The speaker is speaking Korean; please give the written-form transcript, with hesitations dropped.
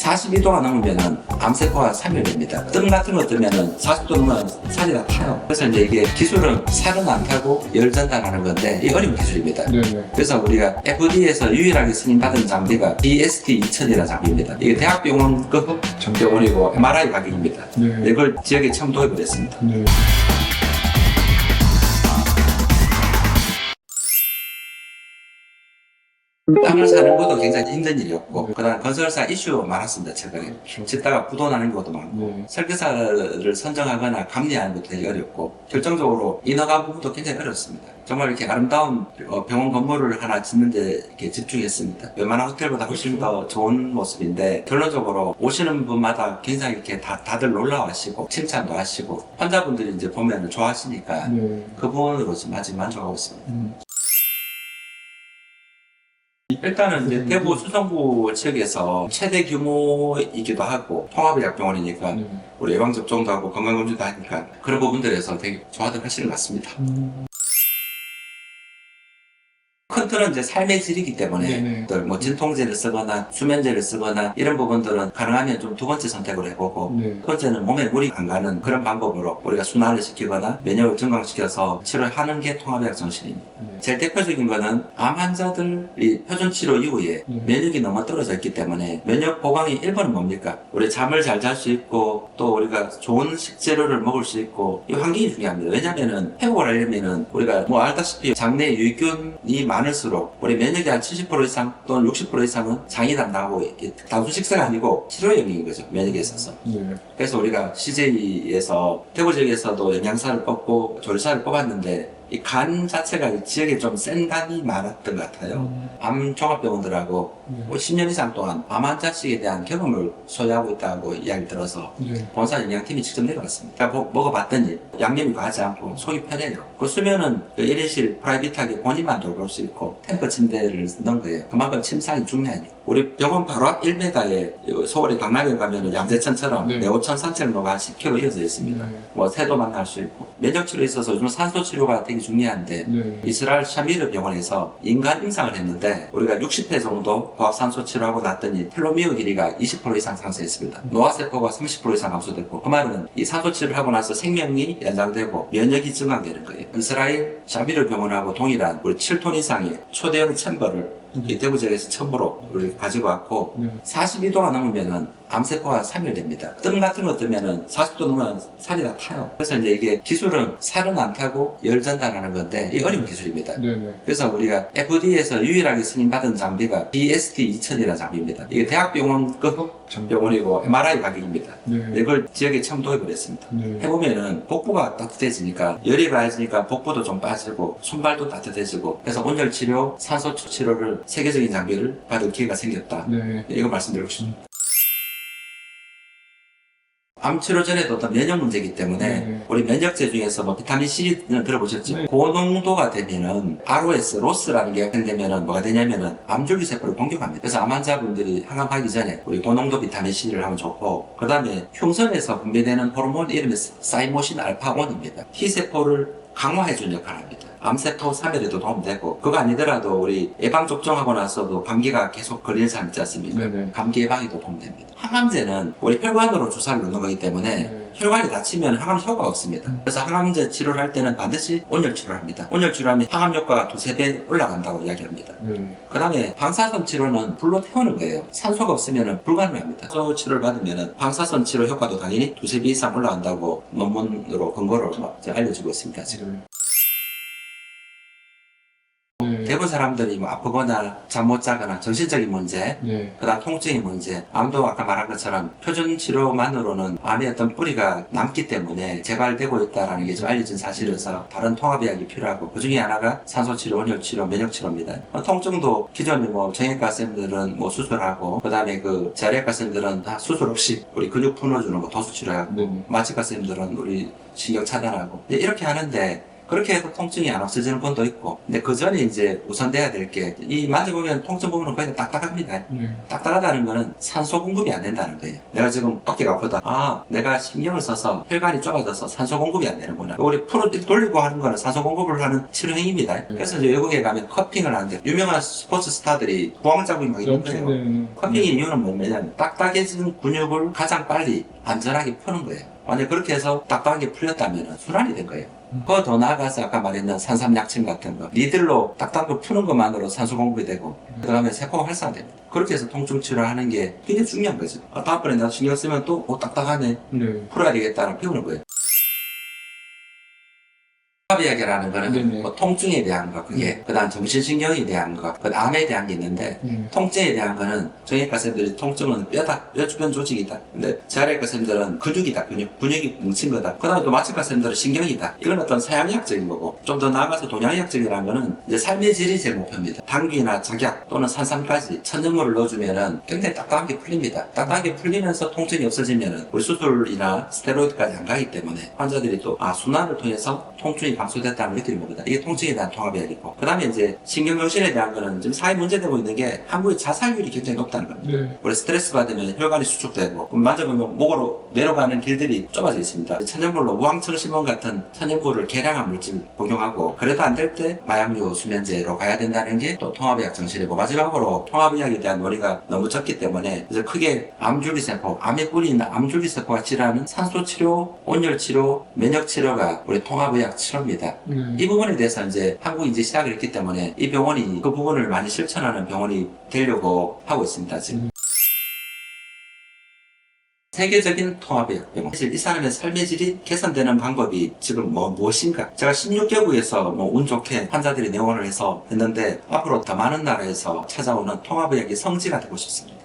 42도가 넘으면은 암세포가 사멸됩니다. 뜸 같은 거 뜨면은 40도 넘으면 살이 다 타요. 그래서 이제 이게 기술은 살은 안 타고 열 전달하는 건데 이 어려운 기술입니다. 네네. 그래서 우리가 FDA에서 유일하게 승인받은 장비가 BST-2000이라는 장비입니다. 이게 대학병원급 정병원이고 MRI 가격입니다. 네. 이걸 지역에 처음 도입을 했습니다. 네. 땅을 사는 것도 굉장히 힘든 일이었고 그다음 건설사 이슈가 많았습니다. 최근에 짓다가 부도 나는 것도 많고 네. 설계사를 선정하거나 감리하는 것도 되게 어렵고 결정적으로 인허가 부분도 굉장히 어렵습니다. 정말 이렇게 아름다운 병원 건물을 하나 짓는 데 이렇게 집중했습니다. 웬만한 호텔보다 훨씬 더 좋은 모습인데 결론적으로 오시는 분마다 굉장히 이렇게 다들 놀라워하시고 칭찬도 하시고 환자분들이 이제 보면 좋아하시니까 네. 그 부분으로 지금 아직 만족하고 있습니다. 일단은 이제 대구 수성구 지역에서 최대 규모이기도 하고 통합의학병원이니까 네. 우리 예방접종도 하고 건강검진도 하니까 그런 부분들에서 되게 좋아들 하시는 것 같습니다. 큰 틀은 이제 삶의 질이기 때문에 뭐 진통제를 쓰거나 수면제를 쓰거나 이런 부분들은 가능하면 좀 두 번째 선택을 해보고 첫 번째는 몸에 물이 안 가는 그런 방법으로 우리가 순환을 시키거나 면역을 증강시켜서 치료하는 게 통합의학 정신입니다. 제일 대표적인 거는 암 환자들이 표준 치료 이후에 면역이 너무 떨어져 있기 때문에 면역 보강이 1번은 뭡니까? 우리 잠을 잘 잘 수 있고 또 우리가 좋은 식재료를 먹을 수 있고 이 환경이 중요합니다. 왜냐면은 회복을 하려면은 우리가 뭐 알다시피 장내 유익균이 많을수록 우리 면역이 한 70% 이상 또는 60% 이상은 장이 담당하고 단순 식사가 아니고 치료 영역인 거죠. 면역에 있어서. 그래서 우리가 CJ에서 대구 지역에서도 영양사를 뽑고 조리사를 뽑았는데 이 간 자체가 이 지역에 좀 센 간이 많았던 것 같아요. 암 종합병원들하고 10년 이상 동안 암 환자식에 대한 경험을 소유하고 있다고 이야기 들어서 본사 영양팀이 직접 내려갔습니다. 먹어봤더니 양념이 과하지 않고 속이 편해요. 그 수면은 그 1인실 프라이빗하게 본인만 돌볼 수 있고 템퍼 침대를 넣은 거예요. 그만큼 침상이 중요하니까. 우리 병원 바로 앞 1m에 서울의 강남에 가면 양재천처럼 내오천 산책로가 한 10km 이어져 있습니다. 뭐 새도 만날 수 있고 면역치료에 있어서 요즘 산소치료가 되게 중요한데 이스라엘 샤미르 병원에서 인간 임상을 했는데 우리가 60회 정도 고압산소 치료하고 났더니 텔로미어 길이가 20% 이상 상승했습니다. 노화세포가 30% 이상 감소됐고 그 말은 이 산소 치료를 하고 나서 생명이 연장되고 면역이 증강되는 거예요. 이스라엘 샤미르 병원하고 동일한 우리 7톤 이상의 초대형 챔버를 이 대구 지역에서 처음으로 우리 가지고 왔고 42도가 넘으면은 암세포가 사멸됩니다. 뜸 같은 거 뜨면은 40도 넘으면 살이 다 타요. 그래서 이제 이게 기술은 살은 안 타고 열 전달하는 건데 이 어려운 기술입니다. 그래서 우리가 FDA에서 유일하게 승인받은 장비가 BST-2000이라는 장비입니다. 이게 대학병원급 병원이고 MRI 가격입니다. 이걸 지역에 처음 도입을 했습니다. 해보면은 복부가 따뜻해지니까 열이 가해지니까 복부도 좀 빠지고 손발도 따뜻해지고 그래서 온열 치료, 산소 치료를 세계적인 장비를 받을 기회가 생겼다. 이거 말씀드리고 싶습니다. 암 치료 전에도 어떤 면역 문제이기 때문에 우리 면역제 중에서 뭐 비타민C는 들어보셨죠? 고농도가 되면은 ROS, 로스라는 게 생기면은 뭐가 되냐면은 암줄기세포를 공격합니다. 그래서 암 환자분들이 항암하기 전에 우리 고농도 비타민C를 하면 좋고 그 다음에 흉선에서 분비되는 호르몬 이름이 사이모신 알파-1입니다. T세포를 강화해주는 역할을 합니다. 암세포 사멸에도 도움되고 그거 아니더라도 우리 예방접종하고 나서도 감기가 계속 걸리는 사람 있지 않습니까? 감기 예방에도 도움됩니다. 항암제는 우리 혈관으로 주사를 넣는 거기 때문에 혈관이 다치면 항암 효과가 없습니다. 그래서 항암제 치료를 할 때는 반드시 온열 치료를 합니다. 온열 치료하면 항암 효과가 2~3배 올라간다고 이야기합니다. 그 다음에 방사선 치료는 불로 태우는 거예요. 산소가 없으면 불가능합니다. 산소 치료를 받으면 방사선 치료 효과도 당연히 2~3배 이상 올라간다고 논문으로 근거를 알려주고 있습니다. 지금. 대부분 사람들이 뭐 아프거나 잠 못 자거나 정신적인 문제, 그다음 통증의 문제, 암도 아까 말한 것처럼 표준 치료만으로는 암의 어떤 뿌리가 남기 때문에 재발되고 있다는 게 좀 알려진 사실이어서 다른 통합의학이 필요하고 그 중에 하나가 산소치료, 온열치료, 면역치료입니다. 통증도 기존에 뭐 정형외과 선생님들은 뭐 수술하고 그다음에 그 재활의학과 선생님들은 다 수술 없이 우리 근육 풀어주는 거 도수치료하고 마취과 선생님들은 우리 신경 차단하고 이렇게 하는데 그렇게 해서 통증이 안 없어지는 분도 있고, 근데 그 전에 이제 우선돼야 될 게, 이 만져보면 통증 부분은 거의 다 딱딱합니다. 딱딱하다는 거는 산소 공급이 안 된다는 거예요. 내가 지금 어깨가 아프다. 아, 내가 신경을 써서 혈관이 좁아져서 산소 공급이 안 되는구나. 우리 풀을 돌리고 하는 거는 산소 공급을 하는 치료행위입니다. 그래서 이제 외국에 가면 커핑을 하는데, 유명한 스포츠 스타들이 부항 자국이 막 있는 거예요. 커핑의 이유는 뭐냐면 딱딱해진 근육을 가장 빨리 안전하게 푸는 거예요. 만약 그렇게 해서 딱딱하게 풀렸다면 순환이 된 거예요. 그거 더 나아가서 아까 말했던 산삼약침 같은 거, 니들로 딱딱한 거 푸는 것만으로 산소 공급이 되고, 그 다음에 세포가 활성화됩니다. 그렇게 해서 통증 치료를 하는 게 굉장히 중요한 거죠. 아, 다음번에 나도 신경 쓰면 또 딱딱하네, 풀어야 되겠다는 배우는 거예요. 통합의학이라는 거는 뭐 통증에 대한 거, 그게 그다음 정신신경에 대한 거, 그 암에 대한 게 있는데 통증에 대한 거는 정형외과 선생님들이 통증은 뼈다, 뼈 주변 조직이다. 근데 재활의과 선생님들은 근육이다, 근육이 뭉친 거다. 그다음에 또 마취과 선생님들은 신경이다. 이건 어떤 서양의학적인 거고, 좀 더 나아가서 동양의학적이라는 거는 이제 삶의 질이 제 목표입니다. 당귀나 작약 또는 산삼까지 천연물을 넣어주면은 굉장히 딱딱하게 풀립니다. 딱딱하게 풀리면서 통증이 없어지면은 우리 수술이나 스테로이드까지 안 가기 때문에 환자들이 또 순환을 통해서 통증이 감소됐다는 느끼는 겁니다. 이게 통증에 대한 통합의학이고, 그 다음에 이제 신경정신에 대한 거는 지금 사회 문제되고 있는 게 한국의 자살률이 굉장히 높다는 겁니다. 우리 스트레스 받으면 혈관이 수축되고, 만져보면 목으로 내려가는 길들이 좁아져 있습니다. 천연물로 우황청심원 같은 천연물을 계량한 물질 복용하고, 그래도 안 될 때 마약류 수면제로 가야 된다는 게 또 통합의학 정신이고, 마지막으로 통합의학에 대한 논의가 너무 적기 때문에 이제 크게 암줄기세포, 암에 뿌리는 암줄기세포가 치료하는 산소치료, 온열치료, 면역치료가 우리 통합의학 치료입니다. 이 부분에 대해서 이제 한국이 이제 시작을 했기 때문에 이 병원이 그 부분을 많이 실천하는 병원이 되려고 하고 있습니다, 지금. 세계적인 통합의학 병원. 사실 이 사람의 삶의 질이 개선되는 방법이 지금 무엇인가? 제가 16개국에서 운 좋게 환자들이 내원을 해서 했는데, 앞으로 더 많은 나라에서 찾아오는 통합의학의 성지가 되고 싶습니다.